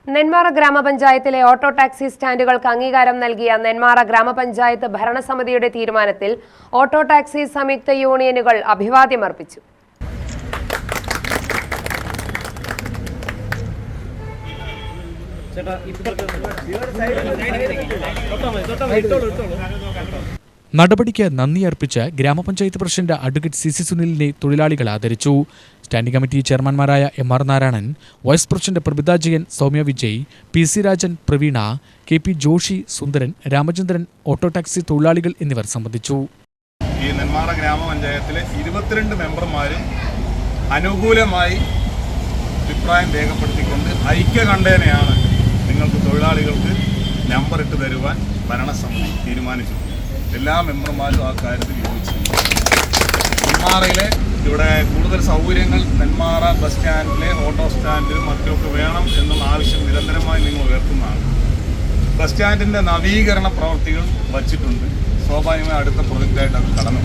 നെന്മാറ ഗ്രാമപഞ്ചായത്തിലെ auto taxi സ്റ്റാൻഡുകൾക്ക് അംഗീകാരം നൽകിയ നെന്മാറ ഗ്രാമപഞ്ചായത്ത് ഭരണസമിതിയുടെ തീരുമാനത്തിൽ ഓട്ടോ ടാക്സി സംയുക്ത യൂണിയനുകൾ അഭിവാദ്യമർപ്പിച്ചു. നടപടിക്ക് നന്ദി അർപ്പിച്ച് ഗ്രാമപഞ്ചായത്ത് പ്രസിഡന്റ് അഡ്വക്കേറ്റ് സി സുനിലിനെ തൊഴിലാളികൾ ആദരിച്ചു. സ്റ്റാൻഡിംഗ് കമ്മിറ്റി ചെയർമാൻമാരായ MR. Narayanan, vice president Prabhitha Jayan, Soumya Vijay, PC. Rajan, Praveena, KP. Joshi, Sundaran, Ramachandran, auto taxi തൊഴിലാളികൾ എന്നിവർ സംബന്ധിച്ചു. ഈ നെന്മാറ ഗ്രാമപഞ്ചായത്തിലെ 22 മെമ്പർമാരും അനുകൂലമായി അഭിപ്രായം രേഖപ്പെടുത്തിക്കൊണ്ട് ഐക്യകണ്ഠേനയാണ് നിങ്ങൾക്ക് തൊഴിലാളികൾക്ക് നമ്പർ ഇട്ട് തരുവാൻ ഭരണസമിതി തീരുമാനിച്ചു. എല്ലാ മെമ്പർമാരും ആ കാര്യത്തിൽ യോജിച്ചു. നെന്മാറയിലെ ഇവിടെ കൂടുതൽ സൗകര്യങ്ങൾ നെന്മാറ ബസ് സ്റ്റാൻഡിലെ ഓട്ടോ സ്റ്റാൻഡിലും മറ്റുമൊക്കെ വേണം എന്നുള്ള ആവശ്യം നിരന്തരമായി നിങ്ങൾ ഉയർത്തുന്നതാണ്. ബസ് സ്റ്റാൻഡിൻ്റെ നവീകരണ പ്രവൃത്തികൾ വച്ചിട്ടുണ്ട്. സ്വാഭാവികമായി അടുത്ത പ്രൊജക്റ്റായിട്ട് അത് കടന്നു.